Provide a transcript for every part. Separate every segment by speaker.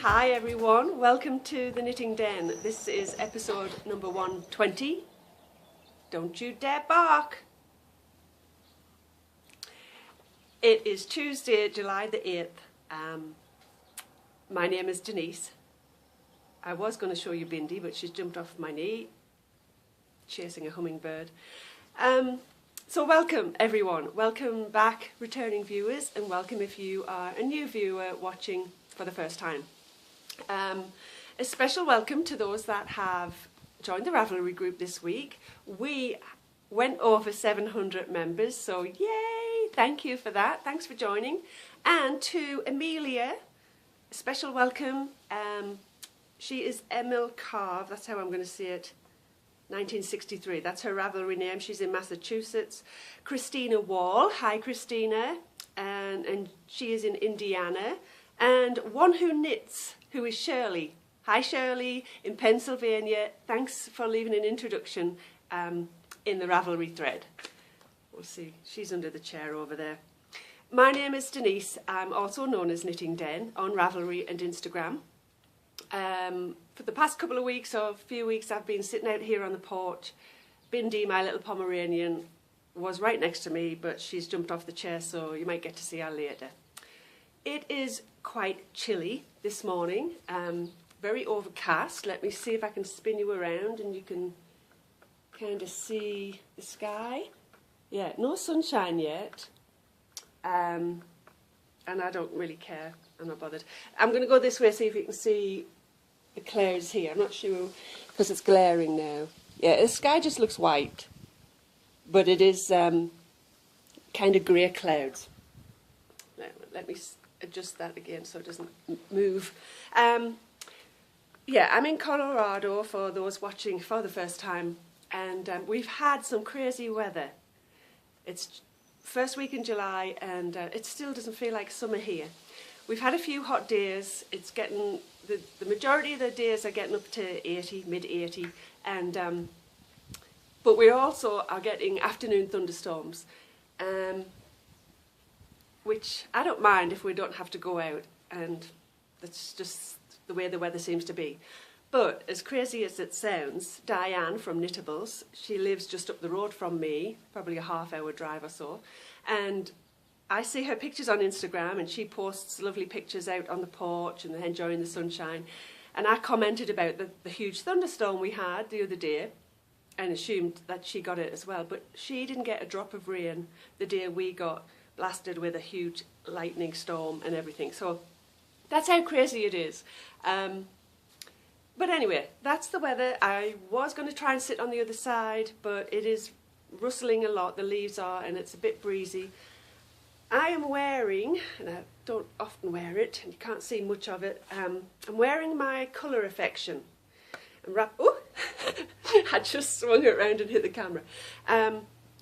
Speaker 1: Hi everyone, welcome to the Knitting Den. This is episode number 120. Don't you dare bark! It is Tuesday, July the 8th. My name is Denise. I was going to show you Bindi, but she's jumped off my knee, chasing a hummingbird. So welcome everyone, welcome back returning viewers, and welcome if you are a new viewer watching for the first time. A special welcome to those that have joined the Ravelry group this week. We went over 700 members, so yay! Thank you for that. Thanks for joining. And to Amelia, a special welcome. She is Emil Carve, that's how I'm going to say it. 1963, that's her Ravelry name. She's in Massachusetts. Christina Wall, hi Christina, and she is in Indiana. And one who knits, who is Shirley. Hi Shirley, in Pennsylvania. Thanks for leaving an introduction in the Ravelry thread. We'll see, she's under the chair over there. My name is Denise. I'm also known as Knitting Den on Ravelry and Instagram. For the past couple of weeks or few weeks, I've been sitting out here on the porch. Bindi, my little Pomeranian, was right next to me, but she's jumped off the chair, so you might get to see her later. It is quite chilly this morning, very overcast. Let me see if I can spin you around and you can kind of see the sky. Yeah, no sunshine yet, and I don't really care. I'm not bothered. I'm going to go this way, see if you can see the clouds here. I'm not sure because it's glaring now. Yeah, the sky just looks white, but it is kind of grey clouds. Let me adjust that again so it doesn't move. Yeah, I'm in Colorado for those watching for the first time, and we've had some crazy weather. It's first week in July, and it still doesn't feel like summer here. We've had a few hot days. It's getting the majority of the days are getting up to 80, mid 80, and but we also are getting afternoon thunderstorms, which I don't mind if we don't have to go out, and that's just the way the weather seems to be. But as crazy as it sounds, Diane from Knittables, she lives just up the road from me, probably a half-hour drive or so, and I see her pictures on Instagram, and she posts lovely pictures out on the porch and enjoying the sunshine. And I commented about the huge thunderstorm we had the other day and assumed that she got it as well. But she didn't get a drop of rain the day we got blasted with a huge lightning storm and everything. So that's how crazy it is. But anyway, that's the weather. I was going to try and sit on the other side, but it is rustling a lot, the leaves are, and it's a bit breezy. I am wearing, and I don't often wear it, and you can't see much of it, I'm wearing my Colour Affection. Oh, I just swung it around and hit the camera.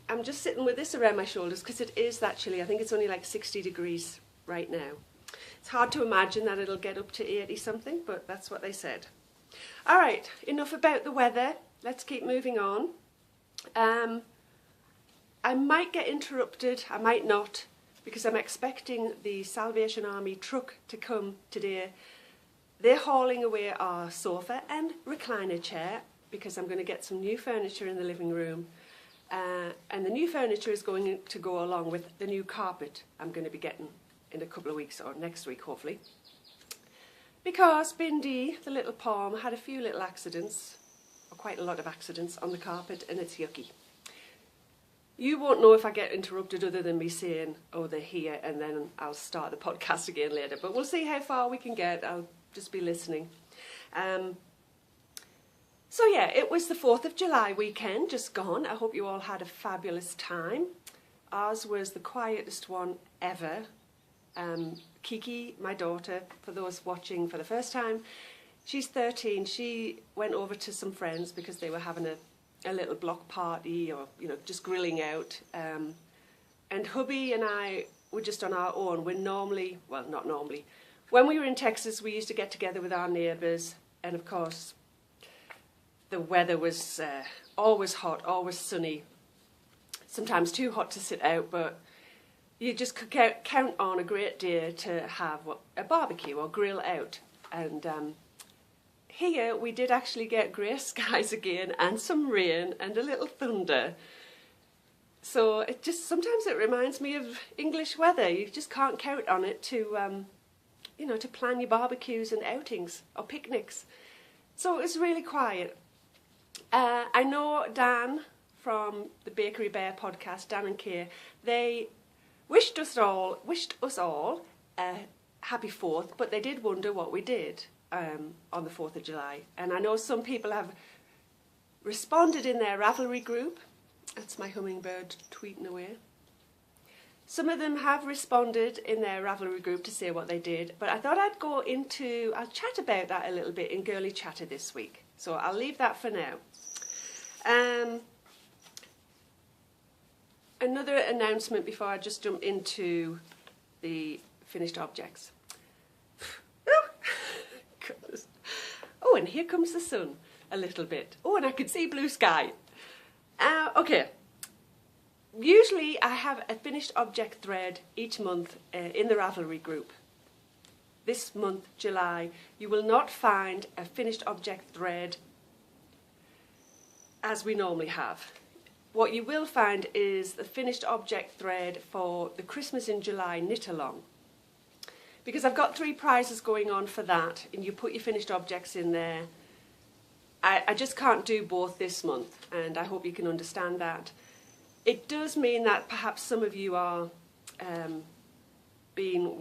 Speaker 1: I'm just sitting with this around my shoulders because it is that chilly. I think it's only like 60 degrees right now. It's hard to imagine that it'll get up to 80 something, but that's what they said. All right, enough about the weather. Let's keep moving on. I might get interrupted, I might not, because I'm expecting the Salvation Army truck to come today. They're hauling away our sofa and recliner chair because I'm going to get some new furniture in the living room. And the new furniture is going to go along with the new carpet I'm going to be getting in a couple of weeks, or next week hopefully. Because Bindi, the little palm, had a few little accidents, or quite a lot of accidents on the carpet, and it's yucky. You won't know if I get interrupted other than me saying, oh, they're here, and then I'll start the podcast again later. But we'll see how far we can get. I'll just be listening. So yeah, it was the 4th of July weekend, just gone. I hope you all had a fabulous time. Ours was the quietest one ever. Kiki, my daughter, for those watching for the first time, she's 13. She went over to some friends because they were having a little block party, or just grilling out, and hubby and I were just on our own. We're normally, well, not normally, when we were in Texas we used to get together with our neighbours, and of course the weather was always hot, always sunny, sometimes too hot to sit out, but you just could count on a great day to have a barbecue or grill out. And here we did actually get grey skies again, and some rain and a little thunder. So sometimes it reminds me of English weather. You just can't count on it to, to plan your barbecues and outings or picnics. So it was really quiet. I know Dan from the Bakery Bear podcast, Dan and Kay, they wished us all a happy 4th, but they did wonder what we did on the 4th of July. And I know some people have responded in their Ravelry group. That's my hummingbird tweeting away. Some of them have responded in their Ravelry group to say what they did, but I thought I'll chat about that a little bit in Girly Chatter this week. So I'll leave that for now. Another announcement before I just jump into the finished objects. Oh, goodness. Oh, and here comes the sun a little bit. Oh, and I can see blue sky. Okay. Usually I have a finished object thread each month in the Ravelry group. This month, July, you will not find a finished object thread as we normally have. What you will find is the finished object thread for the Christmas in July Knitalong. Because I've got 3 prizes going on for that, and you put your finished objects in there. I just can't do both this month, and I hope you can understand that. It does mean that perhaps some of you are being,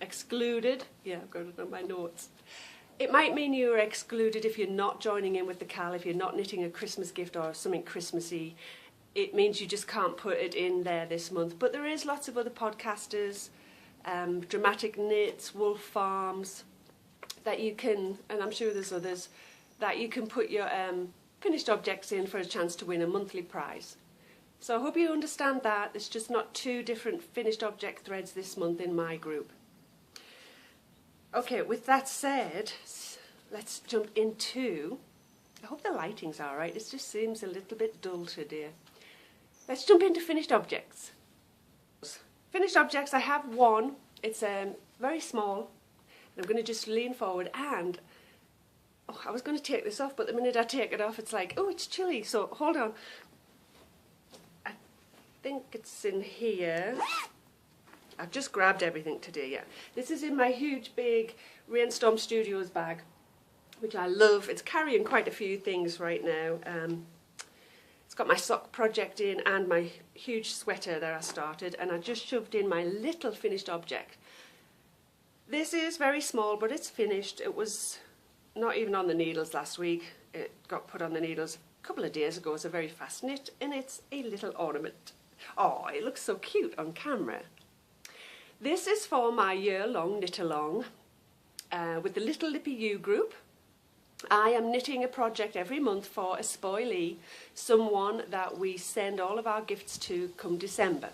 Speaker 1: excluded. Yeah, I've got it on my notes. It might mean you're excluded if you're not joining in with the Cal, if you're not knitting a Christmas gift or something Christmassy. It means you just can't put it in there this month. But there is lots of other podcasters, Dramatic Knits, Wolf Farms, that you can, and I'm sure there's others, that you can put your finished objects in for a chance to win a monthly prize. So I hope you understand that. There's just not 2 different finished object threads this month in my group. Okay, with that said, let's jump into, I hope the lighting's alright, it just seems a little bit dull today. Let's jump into finished objects. Finished objects, I have one, it's very small. I'm going to just lean forward and, I was going to take this off, but the minute I take it off it's like, oh, it's chilly, so hold on. I think it's in here. I've just grabbed everything today, yeah. This is in my huge big Rainstorm Studios bag, which I love. It's carrying quite a few things right now. It's got my sock project in and my huge sweater that I started, and I just shoved in my little finished object. This is very small, but it's finished. It was not even on the needles last week. It got put on the needles a couple of days ago. It's a very fast knit, and it's a little ornament. Oh, it looks so cute on camera. This is for my year-long knit-along with the Little Lippy You group. I am knitting a project every month for a spoilee, someone that we send all of our gifts to come December.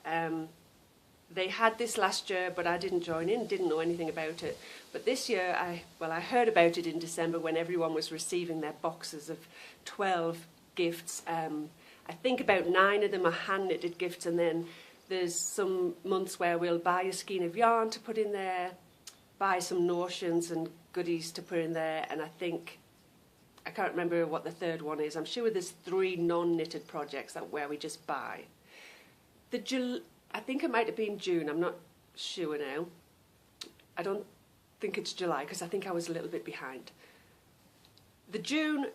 Speaker 1: They had this last year, but I didn't join in, didn't know anything about it. But this year, I heard about it in December when everyone was receiving their boxes of 12 gifts. I think about 9 of them are hand-knitted gifts, and then there's some months where we'll buy a skein of yarn to put in there, buy some notions and goodies to put in there, and I can't remember what the third one is. I'm sure there's 3 non-knitted projects where we just buy. I think it might have been June, I'm not sure now. I don't think it's July because I think I was a little bit behind. The June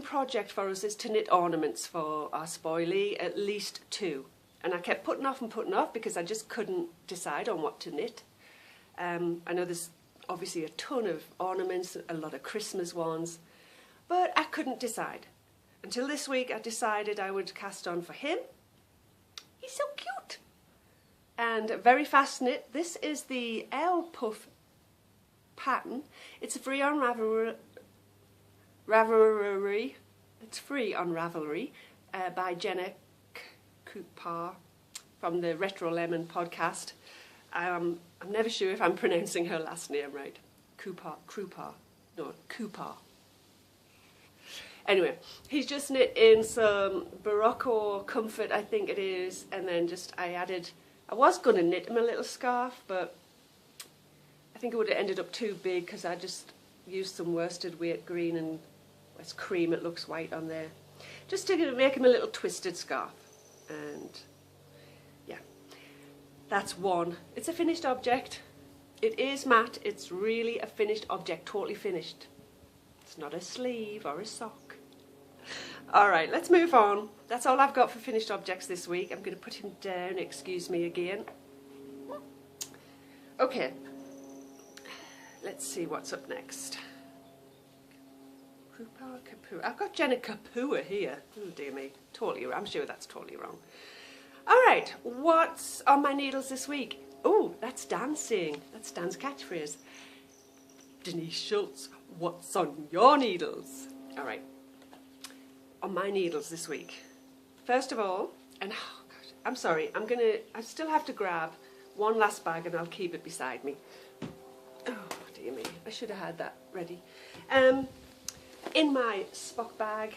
Speaker 1: project for us is to knit ornaments for our spoilee, at least 2. And I kept putting off because I just couldn't decide on what to knit. I know there's obviously a ton of ornaments, a lot of Christmas ones, but I couldn't decide. Until this week I decided I would cast on for him. He's so cute! And very fast knit. This is the L Puff pattern. It's free on Ravelry. It's free on Ravelry by Jenna Cooper from the Retro Lemon podcast. I'm never sure if I'm pronouncing her last name right. Cooper. Anyway, he's just knit in some Barocco Comfort, I think it is, and then I was going to knit him a little scarf, but I think it would have ended up too big because I just used some worsted weight green and it's cream, it looks white on there. Just to make him a little twisted scarf. And yeah, that's one. It's a finished object. It is matte, it's really a finished object, totally finished. It's not a sleeve or a sock. Alright, let's move on. That's all I've got for finished objects this week. I'm going to put him down, excuse me again. Okay, let's see what's up next. I've got Jenna Kapua here. Oh dear me, totally, I'm sure that's totally wrong. Alright, what's on my needles this week? Oh, that's dancing. That's Dan's catchphrase. Denise Schultz, what's on your needles? Alright, on my needles this week. First of all, and oh God, I'm sorry, I still have to grab one last bag and I'll keep it beside me. Oh dear me, I should have had that ready. In my Spock bag,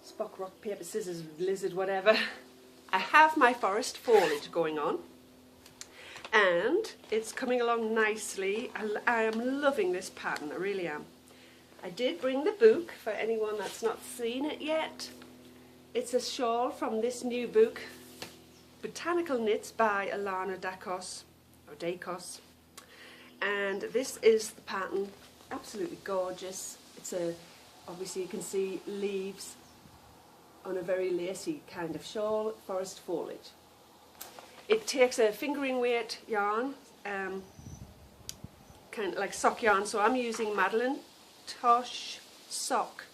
Speaker 1: Spock, rock, paper, scissors, lizard, whatever, I have my forest foliage going on. And it's coming along nicely. I am loving this pattern, I really am. I did bring the book for anyone that's not seen it yet. It's a shawl from this new book, Botanical Knits by Alana Dacos. And this is the pattern, absolutely gorgeous. It's obviously you can see leaves on a very lacy kind of shawl, forest foliage. It takes a fingering weight yarn, kind of like sock yarn, so I'm using Madeline Tosh Sock,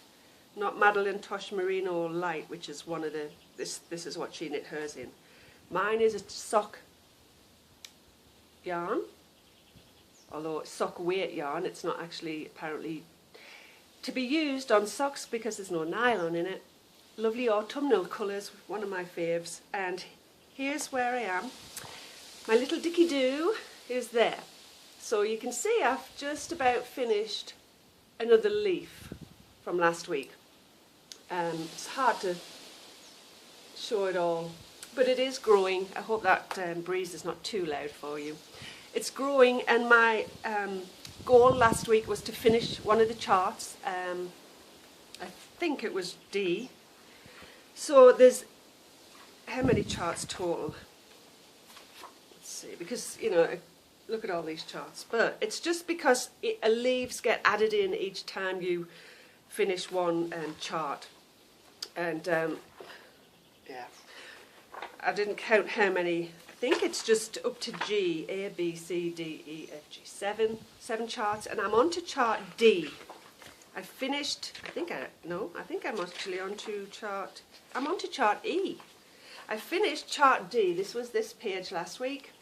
Speaker 1: not Madeline Tosh Merino Light, which is one of the, this is what she knit hers in. Mine is a sock yarn, although it's sock weight yarn, it's not actually apparently to be used on socks because there's no nylon in it. Lovely autumnal colours, one of my faves, and here's where I am. My little Dicky Doo is there. So you can see I've just about finished another leaf from last week. It's hard to show it all, but it is growing. I hope that breeze is not too loud for you. It's growing, and my goal last week was to finish one of the charts. I think it was D. So there's, how many charts total? Let's see, because, you know, look at all these charts. But it's just because leaves get added in each time you finish one chart. And, yeah, I didn't count how many. I think it's just up to G, A, B, C, D, E, F, G, seven charts. And I'm on to chart D. I finished, I think I'm actually on to chart, I'm on to chart E. I finished chart D, this was this page last week.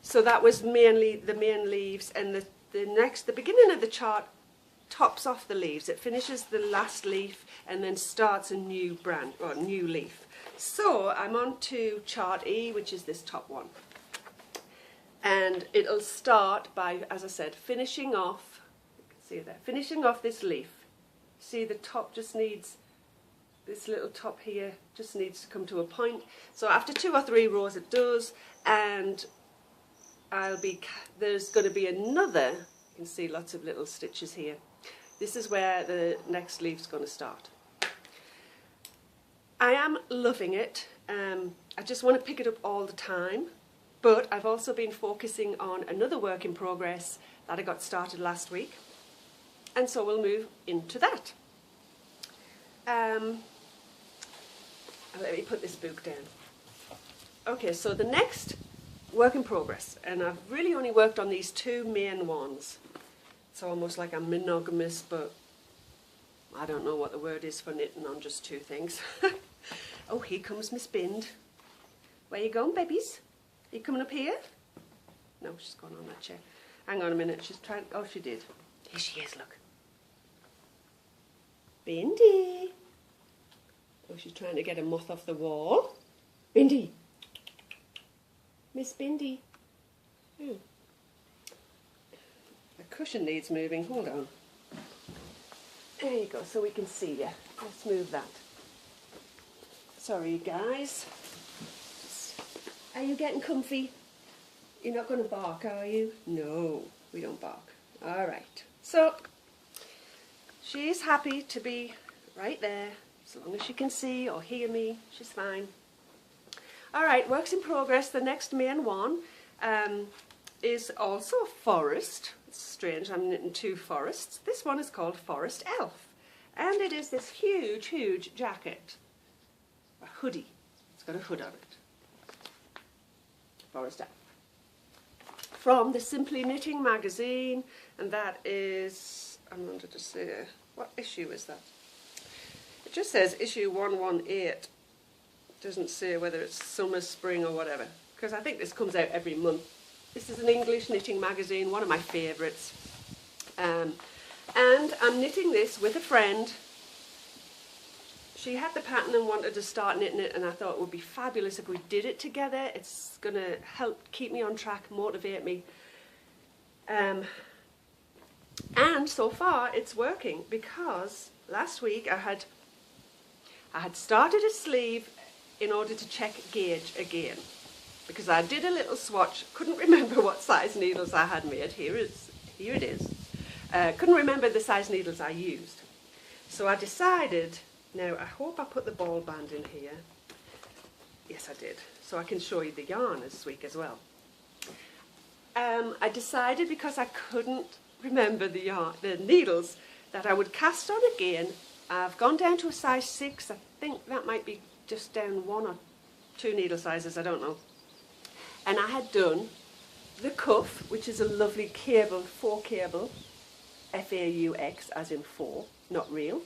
Speaker 1: So that was mainly the main leaves, and the beginning of the chart tops off the leaves. It finishes the last leaf and then starts a new branch, or new leaf. So I'm on to chart E, which is this top one. And it'll start by, as I said, finishing off, see there, finishing off this leaf. See, the top just needs, this little top here just needs to come to a point. So after 2 or 3 rows it does, and there's going to be another, you can see lots of little stitches here. This is where the next leaf's going to start. I am loving it. I just want to pick it up all the time, but I've also been focusing on another work in progress that I got started last week. And so we'll move into that. Let me put this book down. Okay, so the next work in progress, and I've really only worked on these 2 main ones. It's almost like I'm monogamous, but I don't know what the word is for knitting on just 2 things. Oh, here comes Miss Bind. Where you going, babies? Are you coming up here? No, she's gone on that chair. Hang on a minute, she's trying, oh, she did. Here she is, look. Bindi. Oh, she's trying to get a moth off the wall. Bindi. Miss Bindi. The cushion needs moving. Hold on. There you go, so we can see you. Let's move that. Sorry, guys. Are you getting comfy? You're not going to bark, are you? No, we don't bark. All right. So she's happy to be right there. As long as she can see or hear me, she's fine. All right, works in progress. The next main one is also a forest. It's strange, I'm knitting two forests. This one is called Forest Elf. And it is this huge, huge jacket. A hoodie. It's got a hood on it. Forest Elf. From the Simply Knitting magazine. And that is, I wanted to say, what issue is that? It just says issue 118. Doesn't say whether it's summer, spring or whatever, because I think this comes out every month. This is an English knitting magazine, one of my favourites. And I'm knitting this with a friend. She had the pattern and wanted to start knitting it, and I thought it would be fabulous if we did it together. It's going to help keep me on track, motivate me. And so far it's working, because last week I had started a sleeve in order to check gauge again, because I did a little swatch, couldn't remember what size needles I had made. Here it is. Couldn't remember the size needles I used. So I decided, now I hope I put the ball band in here. Yes, I did. So I can show you the yarn this week as well. I decided, because I couldn't remember the needles, that I would cast on again. I've gone down to a size 6. I think that might be just down 1 or 2 needle sizes, I don't know. And I had done the cuff, which is a lovely cable, 4 cable, F-A-U-X, as in 4, not real.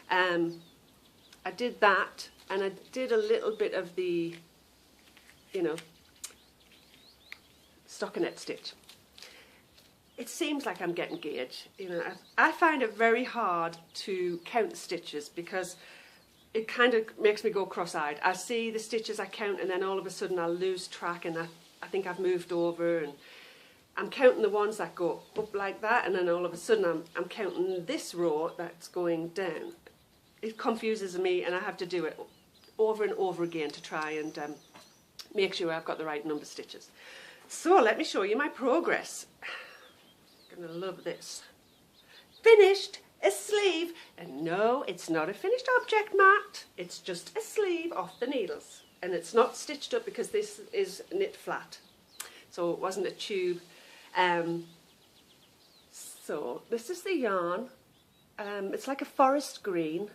Speaker 1: I did that, and I did a little bit of the, stockinette stitch. It seems like I'm getting gauge. I find it very hard to count stitches, because it kind of makes me go cross-eyed. I see the stitches I count, and then all of a sudden I'll lose track, and I think I've moved over, and I'm counting the ones that go up like that, and then all of a sudden I'm counting this row that's going down. It confuses me, and I have to do it over and over again to try and make sure I've got the right number of stitches. So let me show you my progress. I'm gonna love this. Finished a sleeve, and no, it's not a finished object mat, it's just a sleeve off the needles, and it's not stitched up because this is knit flat, so it wasn't a tube. So this is the yarn. It's like a forest green,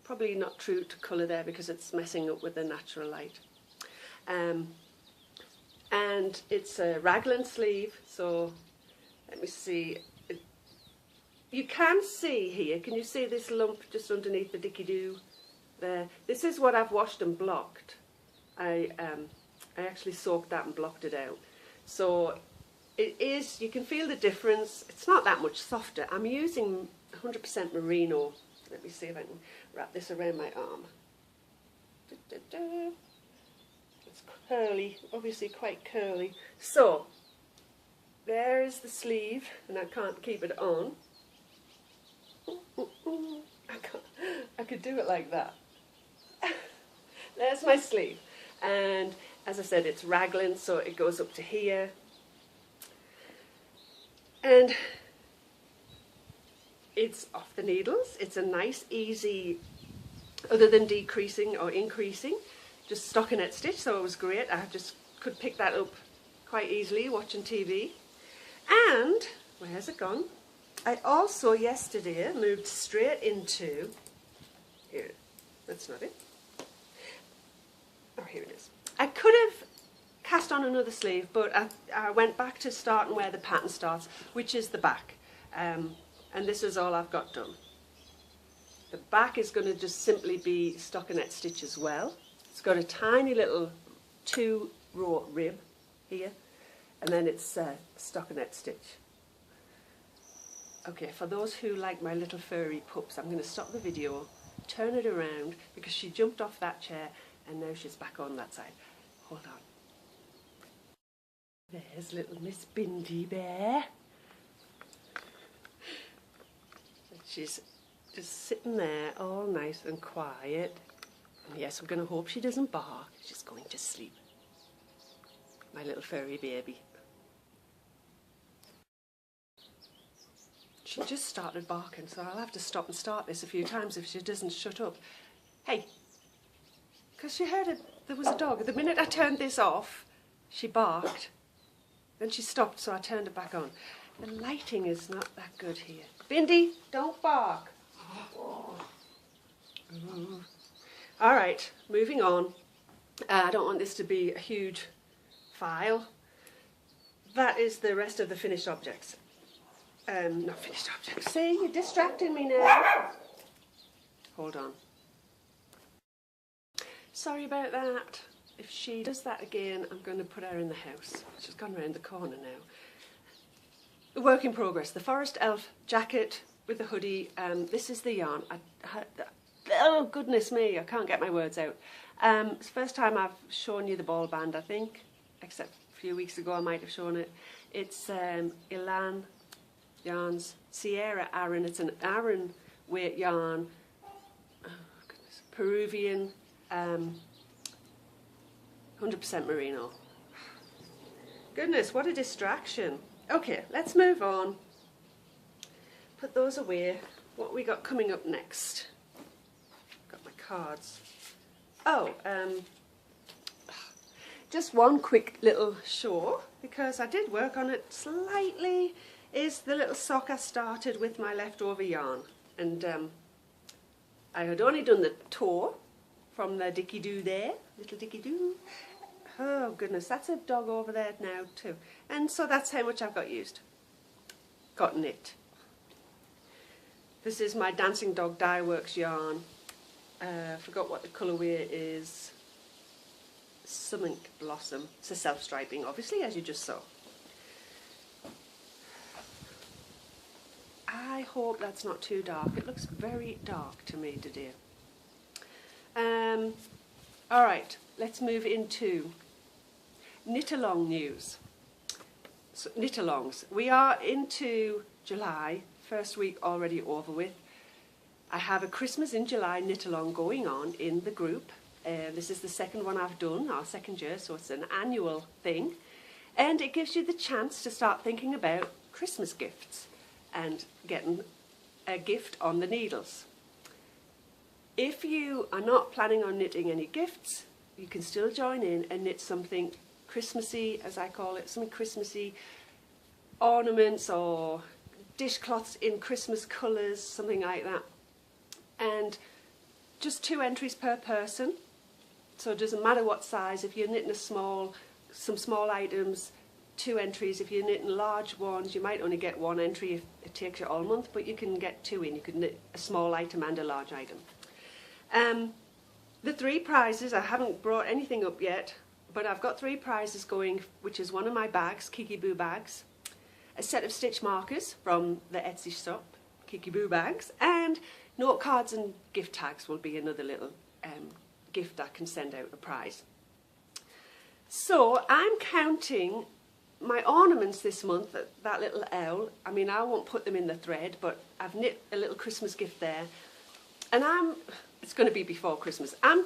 Speaker 1: probably not true to colour there because it's messing up with the natural light. And it's a raglan sleeve, so let me see. You can see here, can you see this lump just underneath the dicky-doo there? This is what I've washed and blocked. I actually soaked that and blocked it out. So it is, you can feel the difference. It's not that much softer. I'm using 100% merino. Let me see if I can wrap this around my arm. It's curly, obviously quite curly. So there's the sleeve, and I can't keep it on. I could do it like that. There's my sleeve, and as I said, it's raglan, so it goes up to here, and it's off the needles. It's a nice, easy, other than decreasing or increasing, just stockinette stitch, so it was great. I just could pick that up quite easily watching TV. And where has it gone? I also yesterday moved straight into, here, that's not it. Oh, here it is. I could have cast on another sleeve, but I went back to starting where the pattern starts, which is the back. And this is all I've got done. The back is going to just simply be stockinette stitch as well. It's got a tiny little 2-row rib here, and then it's stockinette stitch. Okay, for those who like my little furry pups, I'm going to stop the video, turn it around, because she jumped off that chair and now she's back on that side. Hold on. There's little Miss Bindi Bear. She's just sitting there all nice and quiet. And yes, I'm going to hope she doesn't bark. She's going to sleep. My little furry baby. She just started barking, so I'll have to stop and start this a few times if she doesn't shut up. Hey, because she heard there was a dog. The minute I turned this off, she barked. Then she stopped, so I turned it back on. The lighting is not that good here. Bindi, don't bark. Ooh. All right, moving on. I don't want this to be a huge file. That is the rest of the finished objects. Not finished objects. See, you're distracting me now. Hold on. Sorry about that. If she does that again, I'm going to put her in the house. She's gone around the corner now. Work in progress. The Forest Elf jacket with the hoodie. This is the yarn. Oh, goodness me, I can't get my words out. It's the first time I've shown you the ball band, I think. Except a few weeks ago I might have shown it. It's Elan Yarns Sierra Aran. It's an Aran weight yarn. Oh, goodness. Peruvian. 100% merino. Goodness, what a distraction. Okay, let's move on. Put those away. What we got coming up next? Got my cards. Oh, just one quick little show, because I did work on it slightly, is the little sock I started with my leftover yarn. And I had only done the toe from the Dicky Doo there, little Dicky Doo. Oh goodness, that's a dog over there now too. And so that's how much I've got used. Got knit. This is my Dancing Dog Dye Works yarn. Forgot what the colourway is. Something Blossom. It's a self-striping, obviously, as you just saw. I hope that's not too dark. It looks very dark to me today. Alright, let's move into Knitalong news. So, Knitalongs. We are into July, first week already over with. I have a Christmas in July Knitalong going on in the group. This is the second one I've done, our second year, so it's an annual thing. And it gives you the chance to start thinking about Christmas gifts and getting a gift on the needles. If you are not planning on knitting any gifts, you can still join in and knit something Christmassy, as I call it, something Christmassy, ornaments or dishcloths in Christmas colours, something like that. And just 2 entries per person, so it doesn't matter what size. If you're knitting some small items, 2 entries. If you're knitting large ones, you might only get 1 entry if it takes you all month, but you can get 2 in. You could knit a small item and a large item. The 3 prizes, I haven't brought anything up yet, but I've got 3 prizes going, which is one of my bags, Kiki Boo bags, a set of stitch markers from the Etsy shop, Kiki Boo bags, and note cards and gift tags will be another little gift I can send out, a prize. So I'm counting my ornaments this month, that little owl. I mean, I won't put them in the thread, but I've knit a little Christmas gift there. And it's going to be before Christmas. I'm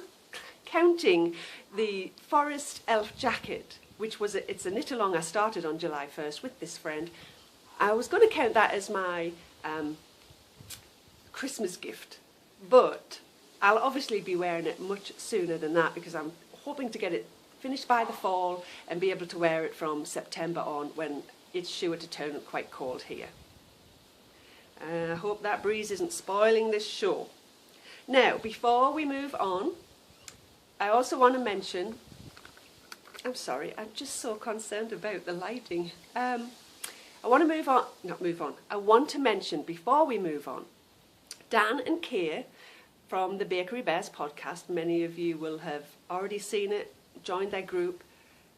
Speaker 1: counting the Forest Elf jacket, which was it's a knit-along I started on July 1st with this friend. I was going to count that as my Christmas gift, but I'll obviously be wearing it much sooner than that, because I'm hoping to get it finished by the fall and be able to wear it from September on, when it's sure to turn quite cold here. I hope that breeze isn't spoiling this show. Now, before we move on, I also want to mention, I'm sorry, I'm just so concerned about the lighting. I want to mention, before we move on, Dan and Keir from the Bakery Bears podcast. Many of you will have already seen it, joined their group.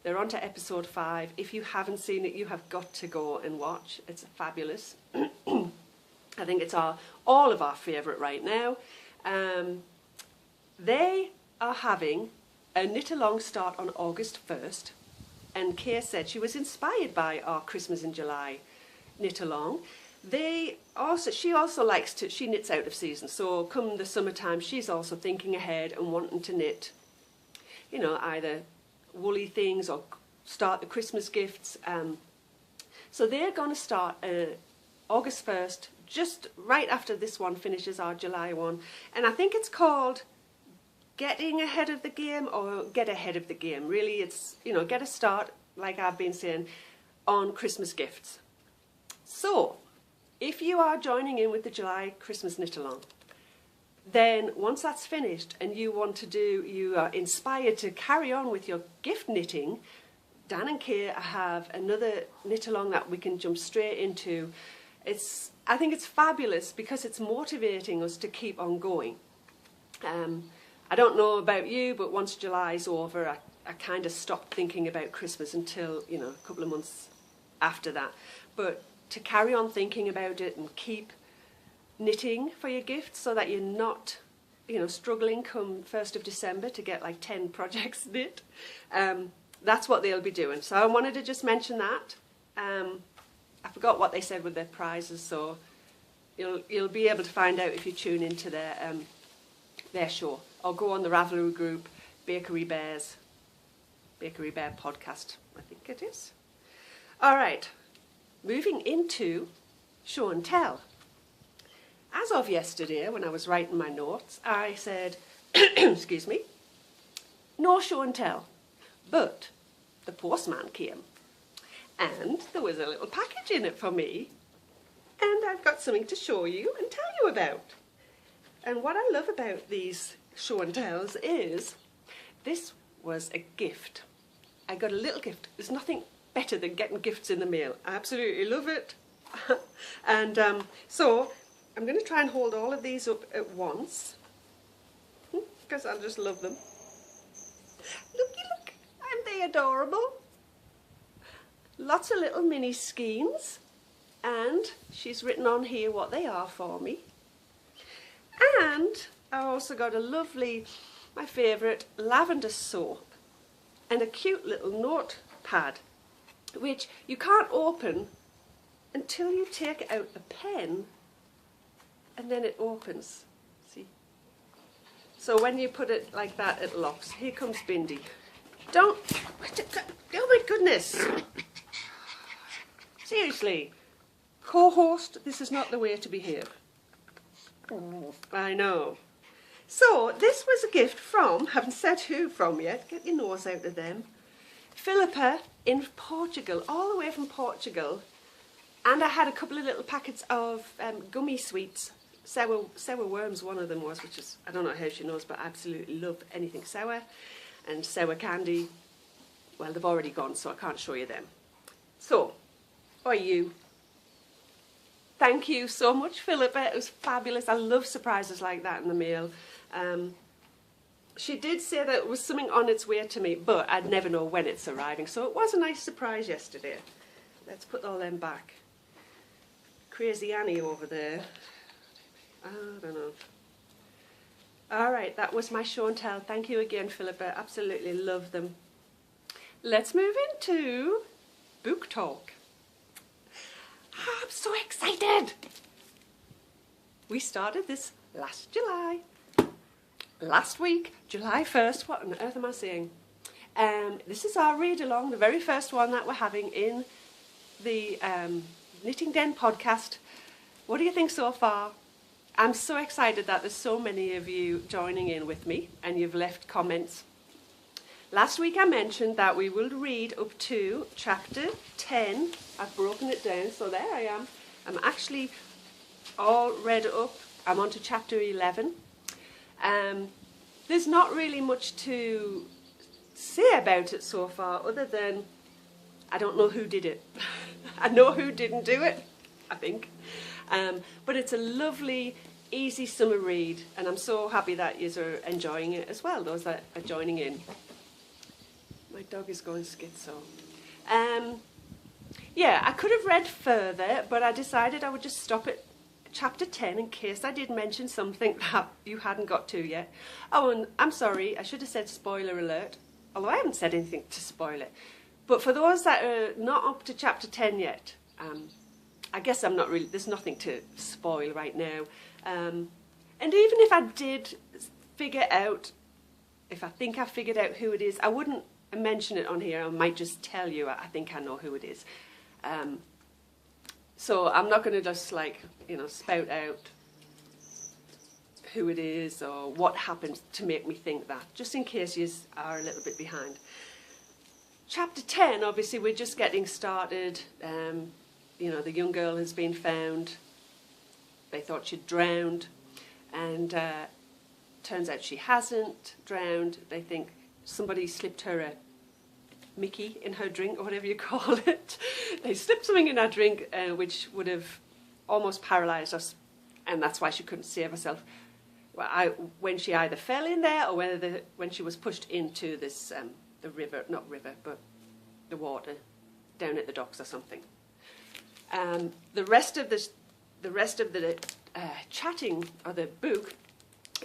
Speaker 1: They're on to episode 5. If you haven't seen it, you have got to go and watch. It's fabulous. I think it's all of our favourite right now. They are having a knit-along start on August 1st. And Keir said she was inspired by our Christmas in July knit-along. She also likes to, she knits out of season, so come the summertime she's also thinking ahead and wanting to knit, you know, either woolly things or start the Christmas gifts. So they're going to start August 1st, just right after this one finishes, our July one. And I think it's called Getting Ahead of the Game, or Get Ahead of the Game. Really, it's, you know, get a start, like I've been saying, on Christmas gifts. So, if you are joining in with the July Christmas Knit-along, then once that's finished and you are inspired to carry on with your gift knitting, Dan and Kay have another knit-along that we can jump straight into. I think it's fabulous because it's motivating us to keep on going. I don't know about you, but once July's over, I kind of stopped thinking about Christmas until, you know, a couple of months after that. But to carry on thinking about it and keep knitting for your gifts so that you're not, you know, struggling come 1st of December to get like 10 projects knit. That's what they'll be doing. So I wanted to just mention that. I forgot what they said with their prizes, so you'll be able to find out if you tune into their show, or go on the Ravelry group, Bakery Bear podcast, I think it is. All right, moving into show and tell. As of yesterday, when I was writing my notes, I said, excuse me, no show and tell. But the postman came, and there was a little package in it for me, and I've got something to show you and tell you about. And what I love about these show and tells is this was a gift. I got a little gift. There's nothing better than getting gifts in the mail. I absolutely love it. And so I'm going to try and hold all of these up at once, because I just love them. Looky, look, aren't they adorable? Lots of little mini skeins, and she's written on here what they are for me. And I also got a lovely, my favourite, lavender soap, and a cute little notepad, which you can't open until you take out the pen, and then it opens. See? So when you put it like that, it locks. Here comes Bindi. Oh my goodness! Seriously, co-host, this is not the way to behave. I know. So this was a gift from, haven't said who from yet, get your nose out of them, Philippa in Portugal, all the way from Portugal. And I had a couple of little packets of gummy sweets. Sour worms, one of them was, which is, I don't know how she knows, but I absolutely love anything sour. And sour candy, well, they've already gone, so I can't show you them. So, or you. Thank you so much, Philippa. It was fabulous. I love surprises like that in the mail. She did say that it was something on its way to me, but I'd never know when it's arriving. So it was a nice surprise yesterday. Let's put all them back. Crazy Annie over there. I don't know. All right, that was my show and tell. Thank you again, Philippa. Absolutely love them. Let's move into book talk. I'm so excited. We started this last July. Last week, July 1st. What on earth am I saying? This is our read along, the very first one that we're having in the Knitting Den podcast. What do you think so far? I'm so excited that there's so many of you joining in with me and you've left comments. Last week I mentioned that we will read up to chapter 10. I've broken it down, so there I am. I'm actually all read up. I'm on to chapter 11. There's not really much to say about it so far, other than I don't know who did it. I know who didn't do it, I think. But it's a lovely, easy summer read, and I'm so happy that you are enjoying it as well, those that are joining in. My dog is going schizo. Yeah, I could have read further, but I decided I would just stop at chapter 10 in case I did mention something that you hadn't got to yet. Oh, and I'm sorry, I should have said spoiler alert, although I haven't said anything to spoil it. But for those that are not up to chapter 10 yet, I guess I'm not really, there's nothing to spoil right now. And even if I did figure out, if I think I figured out who it is, I wouldn't mention it on here. I might just tell you I think I know who it is. So I'm not going to just like, you know, spout out who it is or what happened to make me think that, just in case you are a little bit behind. Chapter 10, obviously we're just getting started. You know, the young girl has been found. They thought she'd drowned, and turns out she hasn't drowned. They think somebody slipped her a Mickey in her drink, or whatever you call it. They slipped something in her drink which would have almost paralysed us, and that's why she couldn't save herself. Well, when she either fell in there or when she was pushed into this the river, not river, but the water down at the docks or something. The rest of the chatting, or the book,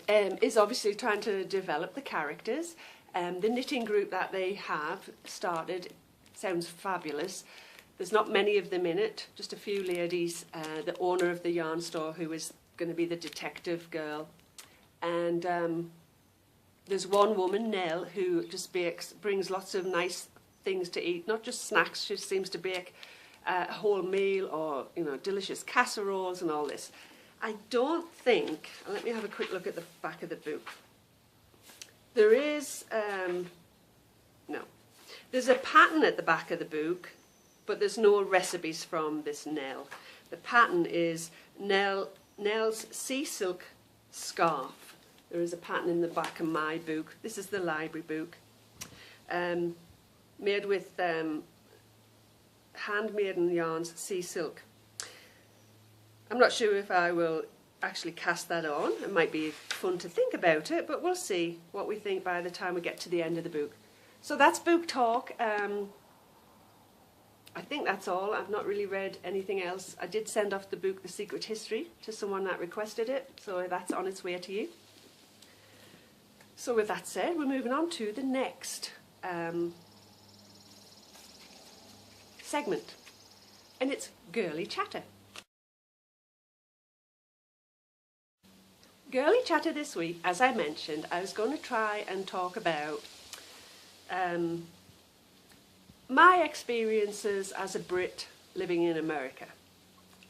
Speaker 1: is obviously trying to develop the characters. The knitting group that they have started sounds fabulous. There's not many of them in it, just a few ladies. The owner of the yarn store, who is going to be the detective girl, and there's one woman, Nell, who just brings lots of nice things to eat, not just snacks. She seems to bake a whole meal, or, you know, delicious casseroles and all this. I don't think, let me have a quick look at the back of the book. There is, no, there's a pattern at the back of the book, but there's no recipes from this Nell. The pattern is Nell's Sea Silk Scarf. There is a pattern in the back of my book. This is the library book, made with handmaiden yarns, sea silk. I'm not sure if I will actually cast that on. It might be fun to think about it, but we'll see what we think by the time we get to the end of the book. So that's book talk. I think that's all. I've not really read anything else. I did send off the book The Secret History to someone that requested it, so that's on its way to you. So with that said, we're moving on to the next segment, and it's Girly Chatter. Girly Chatter this week, as I mentioned, I was going to try and talk about my experiences as a Brit living in America.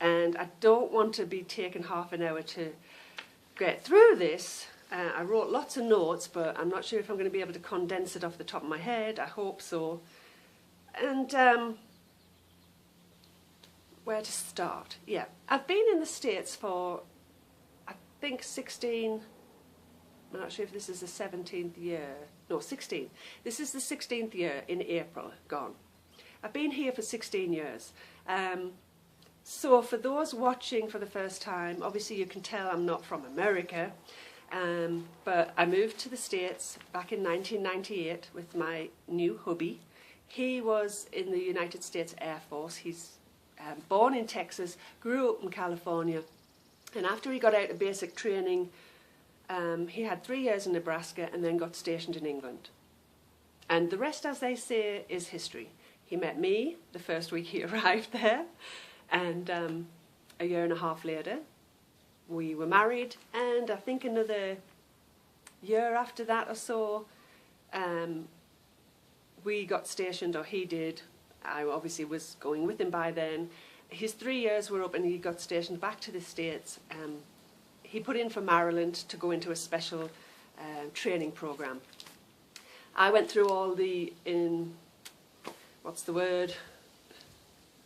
Speaker 1: And I don't want to be taking half an hour to get through this. I wrote lots of notes, but I'm not sure if I'm going to be able to condense it off the top of my head. I hope so. And where to start? Yeah, I've been in the States for, I think, 16, I'm not sure if this is the 17th year, no, 16. This is the 16th year in April, gone. I've been here for 16 years. So for those watching for the first time, obviously you can tell I'm not from America, but I moved to the States back in 1998 with my new hubby. He was in the United States Air Force. He's born in Texas, grew up in California, and after he got out of basic training, he had 3 years in Nebraska and then got stationed in England. And the rest, as they say, is history. He met me the first week he arrived there, and a year and a half later we were married, and I think another year after that or so we got stationed, or he did. I obviously was going with him by then. His 3 years were up and he got stationed back to the States. He put in for Maryland to go into a special training program. I went through all the, what's the word?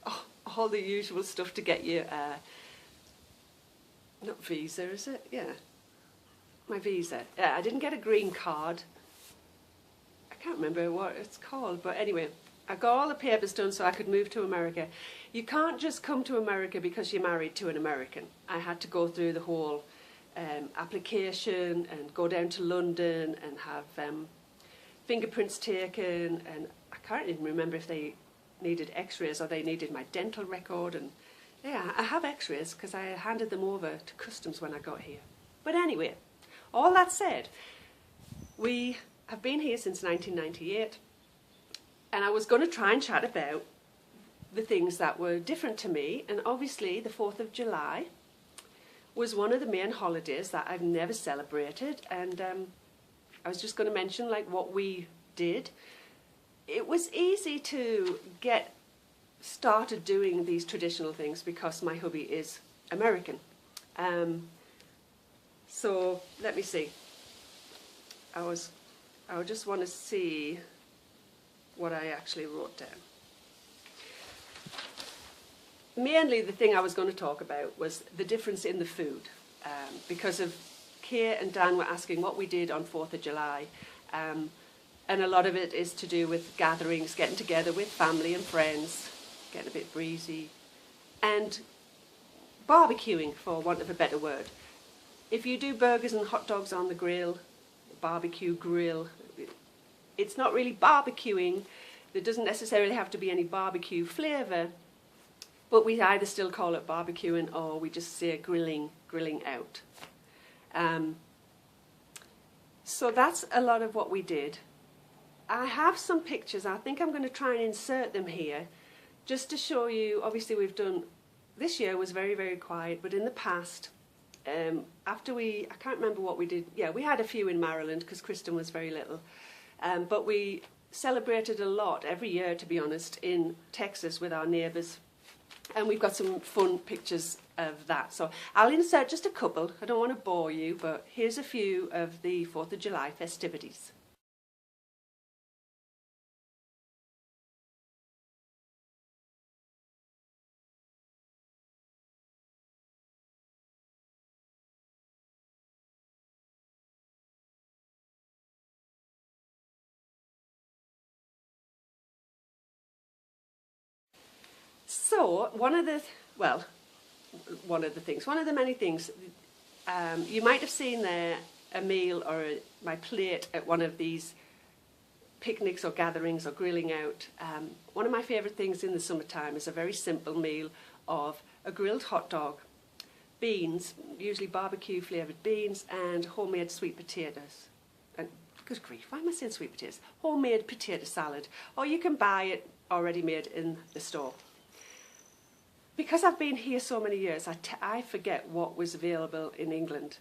Speaker 1: Oh, all the usual stuff to get you, not visa, is it? Yeah, my visa. I didn't get a green card. I can't remember what it's called, but anyway, I got all the papers done so I could move to America. You can't just come to America because you're married to an American. I had to go through the whole application and go down to London and have fingerprints taken, and I can't even remember if they needed x-rays or they needed my dental record. And yeah, I have x-rays because I handed them over to customs when I got here. But anyway, all that said, we have been here since 1998, and I was going to try and chat about the things that were different to me, and obviously the 4th of July was one of the main holidays that I've never celebrated, and I was just going to mention like what we did. It was easy to get started doing these traditional things because my hubby is American. So let me see. I just want to see what I actually wrote down. Mainly the thing I was going to talk about was the difference in the food, because of Kay and Dan were asking what we did on 4th of July, and a lot of it is to do with gatherings, getting together with family and friends, getting a bit breezy, and barbecuing, for want of a better word. If you do burgers and hot dogs on the grill, barbecue grill, it's not really barbecuing. There doesn't necessarily have to be any barbecue flavour, but we either still call it barbecuing or we just say grilling out. So that's a lot of what we did. I have some pictures. I think I'm going to try and insert them here just to show you. Obviously we've done, this year was very, very quiet, but in the past, after I can't remember what we did. Yeah, we had a few in Maryland because Kristen was very little. But we celebrated a lot every year, to be honest, in Texas with our neighbours. And we've got some fun pictures of that. So I'll insert just a couple. I don't want to bore you, but here's a few of the 4th of July festivities. So one of the many things, you might have seen there a meal or my plate at one of these picnics or gatherings or grilling out. One of my favourite things in the summertime is a very simple meal of a grilled hot dog, beans, usually barbecue flavoured beans, and homemade sweet potatoes. And good grief, why am I saying sweet potatoes? Homemade potato salad, or you can buy it already made in the store. Because I've been here so many years, I forget what was available in England.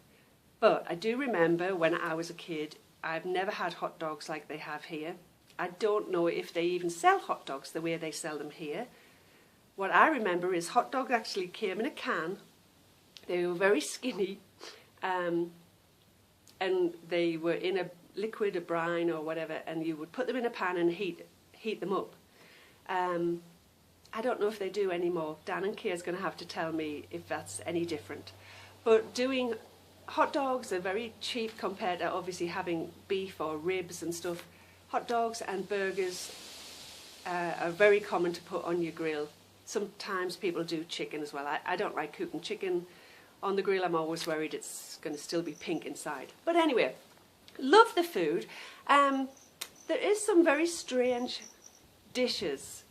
Speaker 1: But I do remember when I was a kid, I've never had hot dogs like they have here. I don't know if they even sell hot dogs the way they sell them here. What I remember is hot dogs actually came in a can. They were very skinny, and they were in a liquid, a brine or whatever, and you would put them in a pan and heat them up. I don't know if they do anymore. Dan and Kay is going to have to tell me if that's any different. But doing hot dogs are very cheap compared to obviously having beef or ribs and stuff. Hot dogs and burgers are very common to put on your grill. Sometimes people do chicken as well. I don't like cooking chicken on the grill. I'm always worried it's going to still be pink inside. But anyway, love the food. There is some very strange dishes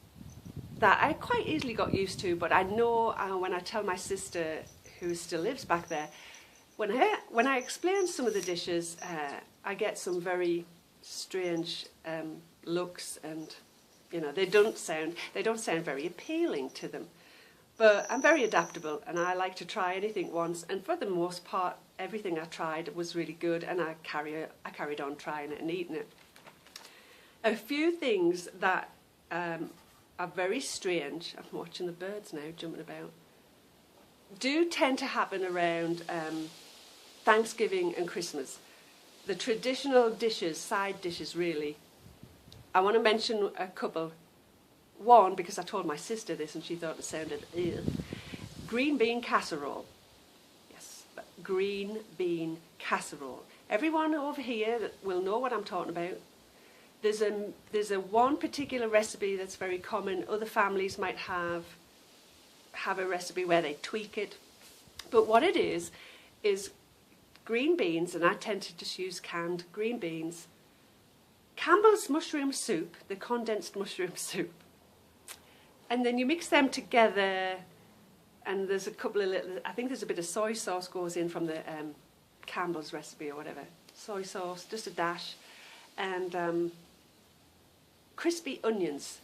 Speaker 1: that I quite easily got used to, but I know when I tell my sister, who still lives back there, when I explain some of the dishes, I get some very strange looks, and you know they don't sound very appealing to them. But I'm very adaptable, and I like to try anything once. And for the most part, everything I tried was really good, and I carried on trying it and eating it. A few things that are very strange, I'm watching the birds now jumping about, do tend to happen around Thanksgiving and Christmas. The traditional dishes, side dishes really, I want to mention a couple. One, because I told my sister this and she thought it sounded ew. Green bean casserole. Yes, green bean casserole. Everyone over here that will know what I'm talking about. There's a one particular recipe that's very common. Other families might have a recipe where they tweak it. But what it is green beans, and I tend to just use canned green beans, Campbell's mushroom soup, the condensed mushroom soup. And then you mix them together, and there's a couple of little, I think there's a bit of soy sauce goes in from the Campbell's recipe or whatever. Soy sauce, just a dash. And crispy onions,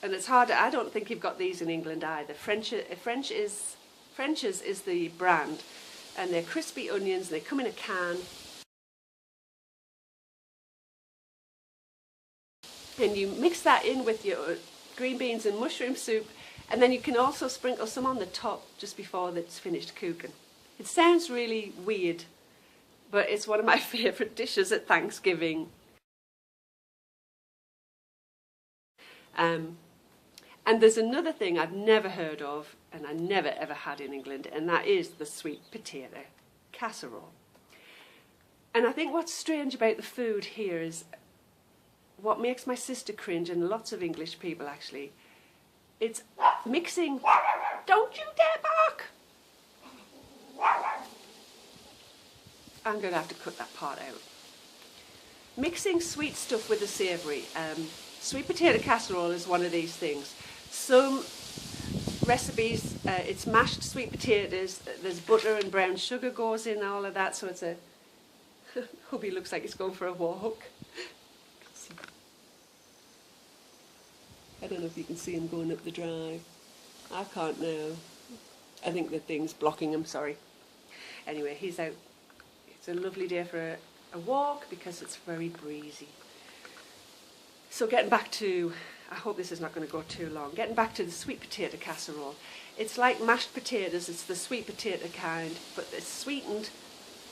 Speaker 1: and it's hard. I don't think you've got these in England either. French's is the brand, and they're crispy onions. They come in a can, and you mix that in with your green beans and mushroom soup, and then you can also sprinkle some on the top just before it's finished cooking. It sounds really weird, but it's one of my favourite dishes at Thanksgiving. And there's another thing I've never heard of, and I never ever had in England, and that is the sweet potato casserole. And I think what's strange about the food here is what makes my sister cringe, and lots of English people actually, it's mixing. Don't you dare bark! I'm going to have to cut that part out. Mixing sweet stuff with the savoury. Sweet potato casserole is one of these things. Some recipes, it's mashed sweet potatoes, there's butter and brown sugar goes in, all of that, so it's a... Hubby looks like he's going for a walk. I don't know if you can see him going up the drive. I can't now. I think the thing's blocking him, sorry. Anyway, he's out. It's a lovely day for a walk because it's very breezy. So getting back to, I hope this is not going to go too long, getting back to the sweet potato casserole. It's like mashed potatoes, it's the sweet potato kind, but it's sweetened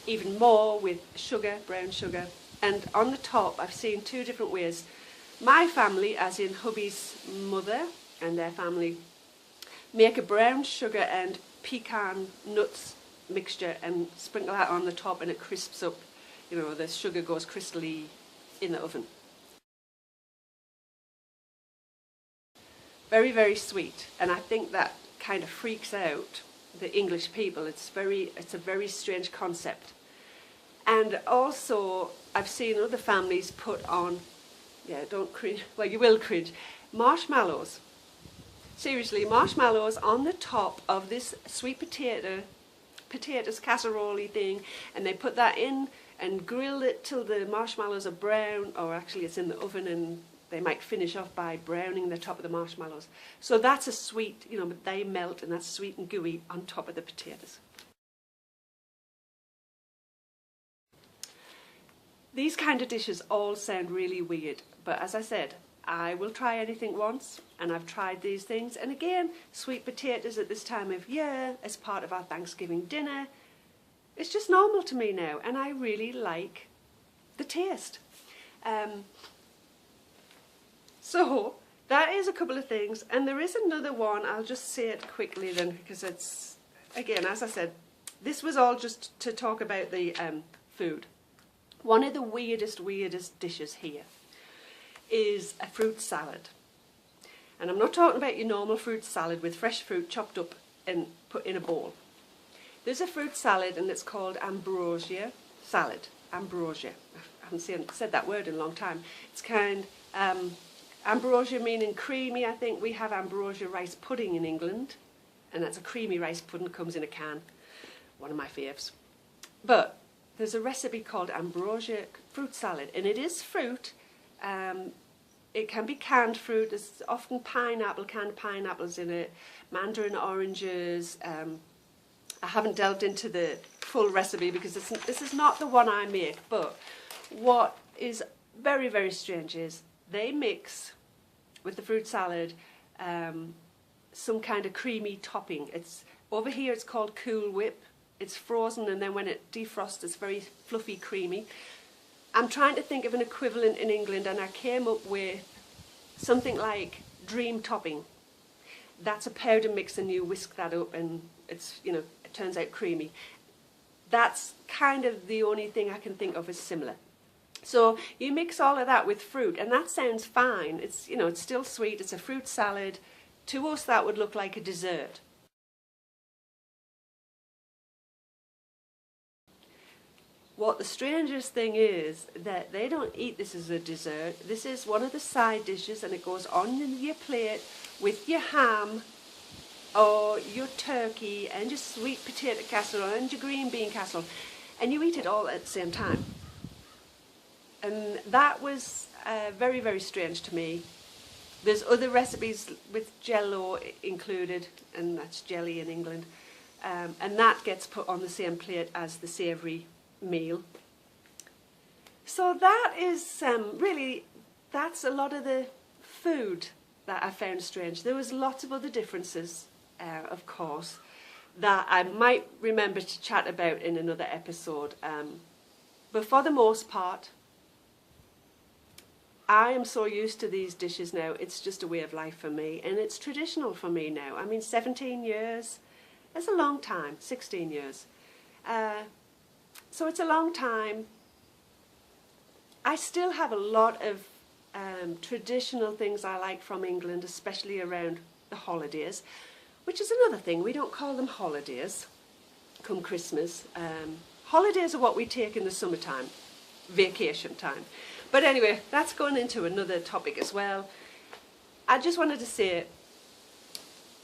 Speaker 1: even more with sugar, brown sugar. And on the top, I've seen two different ways. My family, as in hubby's mother and their family, make a brown sugar and pecan nuts mixture and sprinkle that on the top, and it crisps up. You know, the sugar goes crystally in the oven. Very, very sweet, and I think that kind of freaks out the English people. It's a very strange concept. And also, I've seen other families put on, yeah, don't cringe, well, you will cringe, marshmallows. Seriously, marshmallows on the top of this sweet potatoes casserole-y thing, and they put that in and grill it till the marshmallows are brown, or actually it's in the oven, and they might finish off by browning the top of the marshmallows. So that's a sweet, you know, but they melt, and that's sweet and gooey on top of the potatoes. These kind of dishes all sound really weird, but as I said, I will try anything once, and I've tried these things. And again, sweet potatoes at this time of year as part of our Thanksgiving dinner, it's just normal to me now, and I really like the taste. So that is a couple of things, and there is another one. I'll just say it quickly then, because it's, again, as I said, this was all just to talk about the food. One of the weirdest dishes here is a fruit salad. And I'm not talking about your normal fruit salad with fresh fruit chopped up and put in a bowl. There's a fruit salad, and it's called ambrosia salad. Ambrosia. I haven't said that word in a long time. It's kind ambrosia meaning creamy. I think we have ambrosia rice pudding in England, and that's a creamy rice pudding, comes in a can. One of my faves. But there's a recipe called ambrosia fruit salad, and it is fruit. It can be canned fruit. There's often pineapple, canned pineapples in it, mandarin oranges. I haven't delved into the full recipe because this is not the one I make, but what is very, very strange is they mix with the fruit salad some kind of creamy topping. Over here it's called Cool Whip. It's frozen, and then when it defrosts it's very fluffy, creamy. I'm trying to think of an equivalent in England, and I came up with something like Dream Topping. That's a powder mix, and you whisk that up, and it's, you know, it turns out creamy. That's kind of the only thing I can think of as similar. So you mix all of that with fruit, and that sounds fine. It's, you know, it's still sweet. It's a fruit salad. To us, that would look like a dessert. What the strangest thing is that they don't eat this as a dessert. This is one of the side dishes, and it goes on your plate with your ham or your turkey and your sweet potato casserole and your green bean casserole, and you eat it all at the same time. And that was very, very strange to me. There's other recipes with jello included, and that's jelly in England, and that gets put on the same plate as the savoury meal. So that is really, that's a lot of the food that I found strange. There was lots of other differences, of course, that I might remember to chat about in another episode. But for the most part, I am so used to these dishes now, it's just a way of life for me, and it's traditional for me now. I mean, 17 years, that's a long time, 16 years. So it's a long time. I still have a lot of traditional things I like from England, especially around the holidays, which is another thing. We don't call them holidays come Christmas. Holidays are what we take in the summertime, vacation time. But anyway, that's going into another topic as well. I just wanted to say,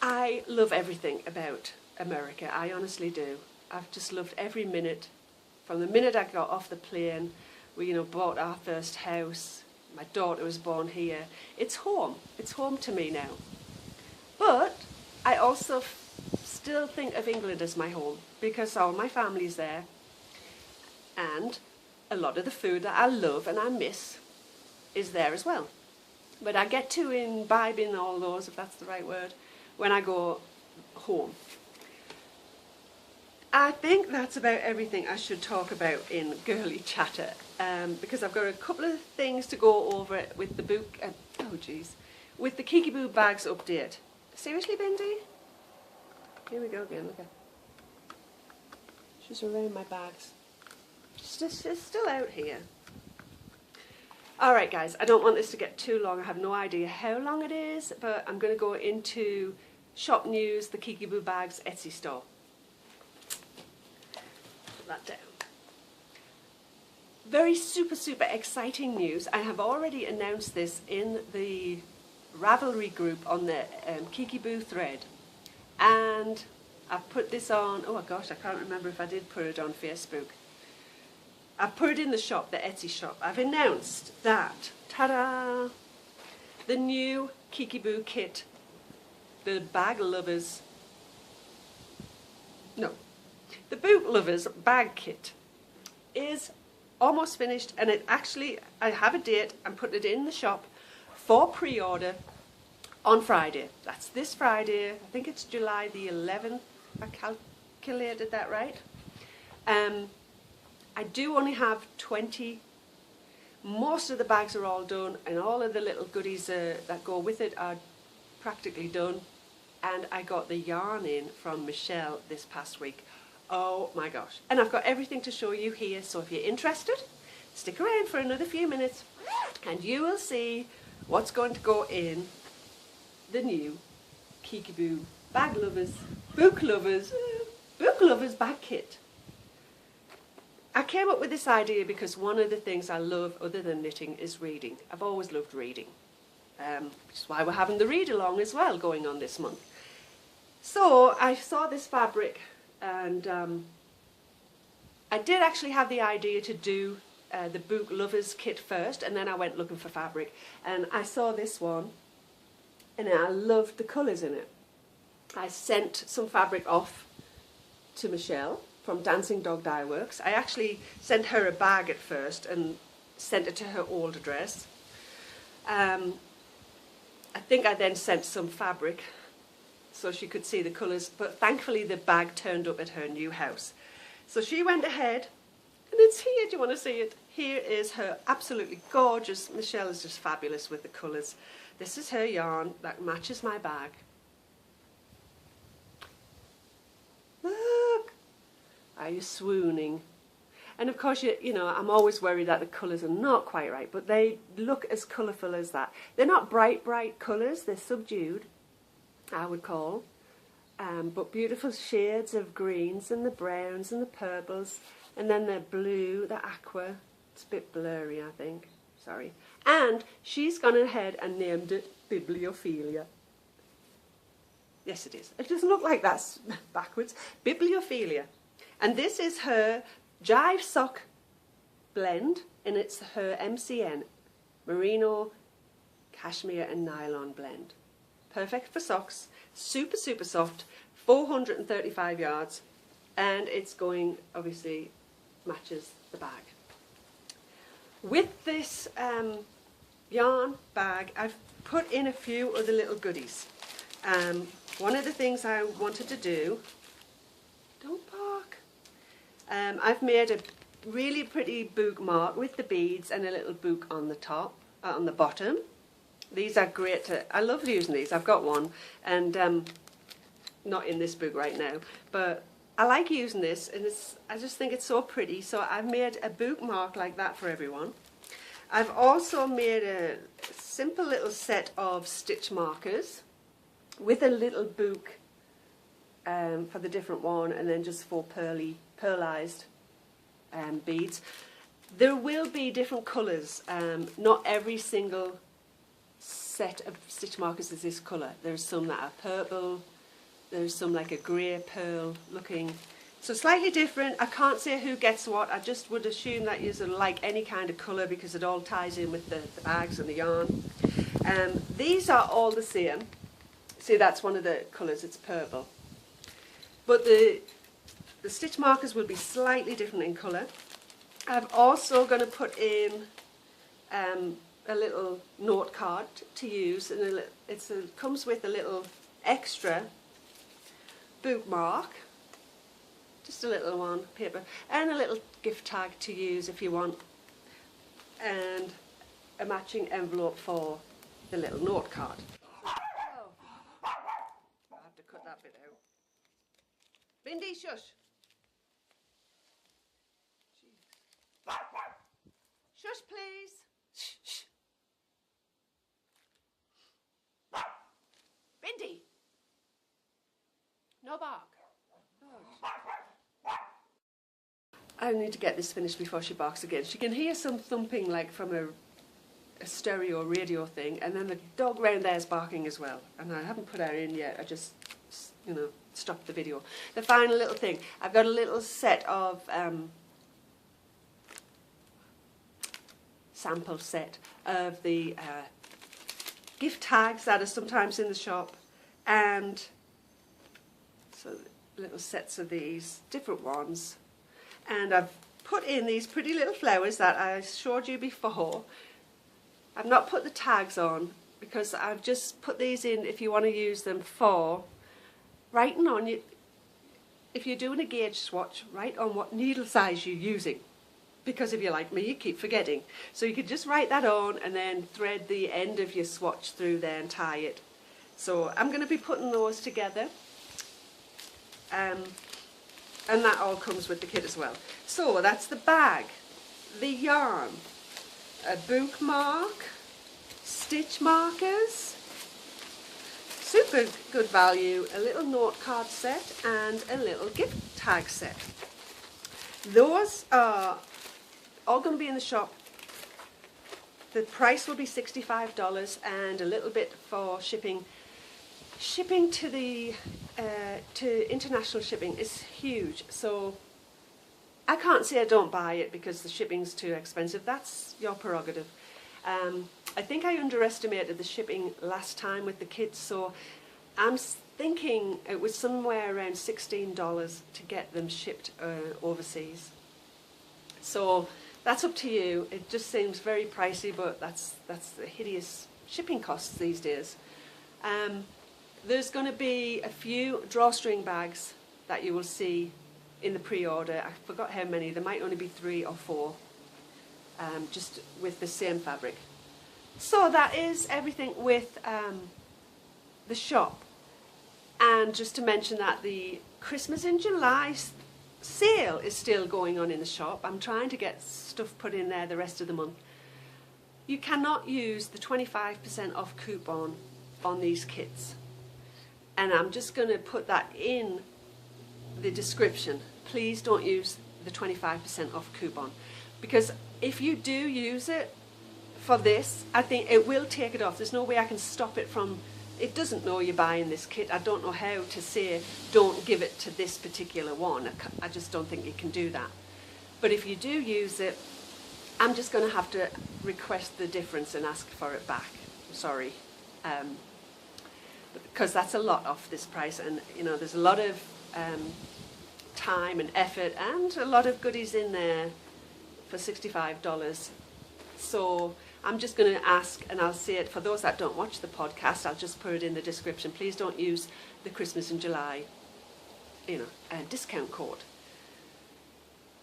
Speaker 1: I love everything about America. I honestly do. I've just loved every minute. From the minute I got off the plane, we bought our first house. My daughter was born here. It's home. It's home to me now. But I also still think of England as my home because all my family's there. And a lot of the food that I love and I miss is there as well. But I get to imbibe in all those, if that's the right word, when I go home. I think that's about everything I should talk about in girly chatter, because I've got a couple of things to go over with the book. With the Kiki Boo bags update. Seriously, Bindi? Here we go again. Look at. She's around my bags. She's still out here. All right, guys. I don't want this to get too long. I have no idea how long it is, but I'm going to go into shop news, the Kiki Boo bags Etsy store. That down. Very super exciting news. I have already announced this in the Ravelry group on the Kiki Boo thread, and I've put this on, oh gosh, I can't remember if I did put it on Facebook. I put it in the shop, the Etsy shop. I've announced that, ta-da, the new Kiki Boo kit, the the Boot Lovers bag kit is almost finished, and it actually, I have a date, I'm putting it in the shop for pre-order on Friday. That's this Friday, I think it's July the 11th, I calculated that right. I do only have 20, most of the bags are all done, and all of the little goodies that go with it are practically done, and I got the yarn in from Michelle this past week. Oh my gosh. And I've got everything to show you here, so if you're interested, stick around for another few minutes and you will see what's going to go in the new Kiki Boo Book Lovers bag kit. I came up with this idea because one of the things I love other than knitting is reading. I've always loved reading, which is why we're having the read along as well going on this month. So I saw this fabric, and I did actually have the idea to do the Book Lovers kit first, and then I went looking for fabric, and I saw this one and I loved the colours in it. I sent some fabric off to Michelle from Dancing Dog Dye Works. I actually sent her a bag at first and sent it to her old address. I think I then sent some fabric so she could see the colours, but thankfully the bag turned up at her new house. So she went ahead, and it's here. Do you want to see it? Here is her absolutely gorgeous, Michelle is just fabulous with the colours. This is her yarn that matches my bag. Look! Are you swooning? And of course, you know, I'm always worried that the colours are not quite right, but they look as colourful as that. They're not bright colours, they're subdued, I would call, but beautiful shades of greens and the browns and the purples, and then the blue, the aqua. It's a bit blurry, I think, sorry. And she's gone ahead and named it Bibliophilia. Yes, it is. It doesn't look like that's backwards. Bibliophilia. And this is her Jive Sock blend, and it's her MCN, Merino, Cashmere and Nylon blend. Perfect for socks, super soft, 435 yards, and it's going, obviously, matches the bag. With this yarn bag, I've put in a few other little goodies. One of the things I wanted to do, don't bark, I've made a really pretty bookmark with the beads and a little book on the top, on the bottom. These are great I love using these. I've got one, and not in this book right now, but I like using this, and I just think it's so pretty, so I've made a bookmark like that for everyone. I've also made a simple little set of stitch markers with a little book for the different one, and then just 4 pearlized beads. There will be different colours. Not every single set of stitch markers is this colour. There's some that are purple, there's some like a grey pearl looking, so slightly different. I can't say who gets what. I just would assume that you like any kind of colour because it all ties in with the bags and the yarn. These are all the same. See, that's one of the colours, it's purple. But the stitch markers will be slightly different in colour. I'm also going to put in a little note card to use, and it comes with a little extra bookmark, just a little one, paper, and a little gift tag to use if you want, and a matching envelope for the little note card. Oh, I have to cut that bit out. Bindi, shush. Jeez. Shush, please. Shh, shh. Bindi. No bark. Oh. I need to get this finished before she barks again. She can hear some thumping like from a stereo radio thing, and then the dog round there is barking as well. And I haven't put her in yet. I just, stopped the video. The final little thing. I've got a little set of sample set of the gift tags that are sometimes in the shop, and so little sets of these different ones, and I've put in these pretty little flowers that I showed you before. I've not put the tags on because I've just put these in if you want to use them for writing on you. If you're doing a gauge swatch, write on what needle size you're using, because if you're like me, you keep forgetting. So you could just write that on and then thread the end of your swatch through there and tie it. So I'm going to be putting those together, and that all comes with the kit as well. So that's the bag, the yarn, a bookmark, stitch markers, super good value, a little note card set, and a little gift tag set. Those are all going to be in the shop. The price will be $65 and a little bit for shipping. Shipping to the to international shipping is huge, so I can't say I don't buy it because the shipping's too expensive. That's your prerogative. I think I underestimated the shipping last time with the kids, so I'm thinking it was somewhere around $16 to get them shipped overseas. So that's up to you. It just seems very pricey, but that's the hideous shipping costs these days. There's going to be a few drawstring bags that you will see in the pre-order. I forgot how many. There might only be 3 or 4, just with the same fabric. So that is everything with the shop. And just to mention that the Christmas in July sale is still going on in the shop. I'm trying to get stuff put in there the rest of the month. You cannot use the 25% off coupon on these kits. And I'm just going to put that in the description. Please don't use the 25% off coupon, because if you do use it for this, I think it will take it off. There's no way I can stop it from, it doesn't know you're buying this kit. I don't know how to say don't give it to this particular one. I just don't think you can do that. But if you do use it, I'm just going to have to request the difference and ask for it back. I'm sorry. Because that's a lot off this price, and there's a lot of time and effort and a lot of goodies in there for $65. So I'm just going to ask, and I'll say it for those that don't watch the podcast, I'll just put it in the description. Please don't use the Christmas in July, discount code.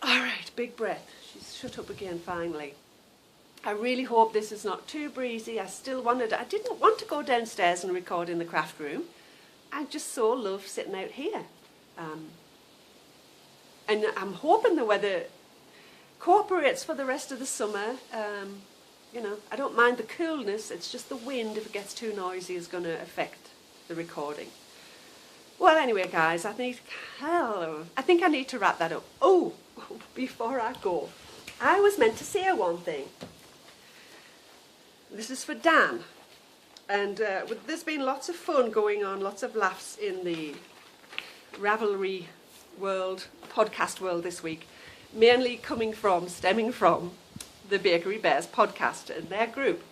Speaker 1: All right, big breath. She's shut up again finally. I really hope this is not too breezy. I didn't want to go downstairs and record in the craft room. I just so love sitting out here. And I'm hoping the weather cooperates for the rest of the summer. I don't mind the coolness, it's just the wind, if it gets too noisy, is going to affect the recording. Well, anyway, guys, I think I need to wrap that up. Oh, before I go, I was meant to say one thing. This is for Dan. And there's been lots of fun going on, lots of laughs in the Ravelry world, podcast world this week, mainly stemming from the Bakery Bears podcast and their group.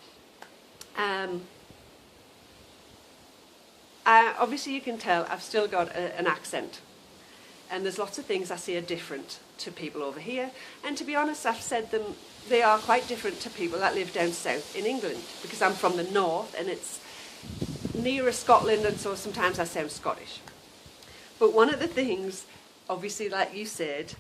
Speaker 1: Obviously you can tell I've still got an accent, and there's lots of things I say are different to people over here, and to be honest, I've said they are quite different to people that live down south in England, because I'm from the north and it's nearer Scotland, and so sometimes I sound Scottish. But one of the things, obviously, like you said,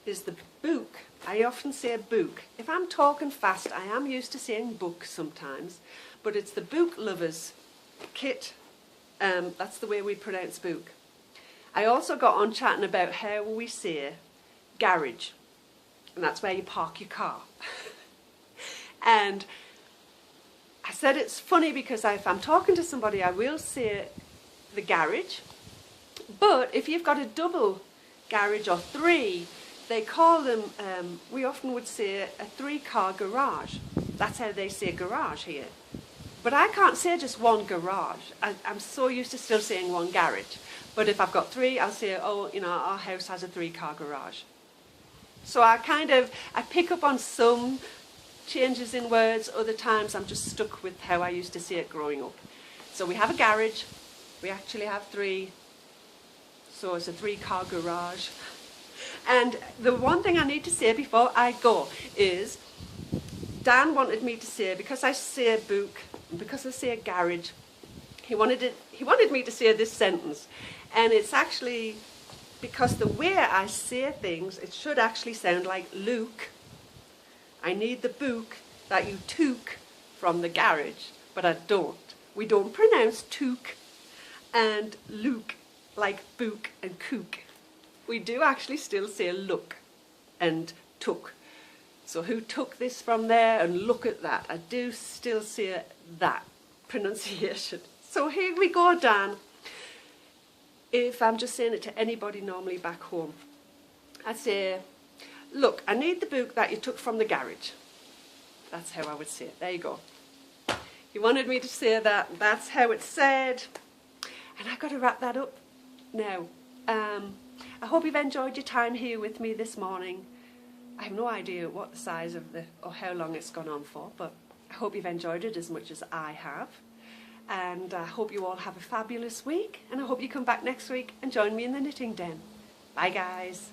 Speaker 1: is the book. I often say book. If I'm talking fast, I am used to saying book sometimes, but it's the book lovers kit. That's the way we pronounce book. I also got on chatting about how we say garage, and that's where you park your car. And I said it's funny because if I'm talking to somebody, I will say the garage, but if you've got a double garage or three, they call them, we often would say a 3-car garage. That's how they say garage here. But I can't say just one garage. I'm so used to still saying one garage. But if I've got 3, I'll say, our house has a 3-car garage. So I pick up on some changes in words. Other times I'm just stuck with how I used to say it growing up. So we have a garage. We actually have 3. So it's a 3-car garage. And the one thing I need to say before I go is, Dan wanted me to say, because I say book, and because I say garage, he wanted me to say this sentence. And it's actually, because the way I say things, it should actually sound like Luke. I need the book that you took from the garage, but I don't. We don't pronounce took and Luke like book and cook. We do actually still say look and took. So who took this from there and look at that? I do still say that pronunciation. So here we go, Dan. If I'm just saying it to anybody normally back home, I'd say, look, I need the book that you took from the garage. That's how I would say it. There you go. You wanted me to say that. That's how it's said. And I've got to wrap that up now. I hope you've enjoyed your time here with me this morning. I have no idea what the size of or how long it's gone on for, but I hope you've enjoyed it as much as I have. And I hope you all have a fabulous week, and I hope you come back next week and join me in the knitting den. Bye, guys.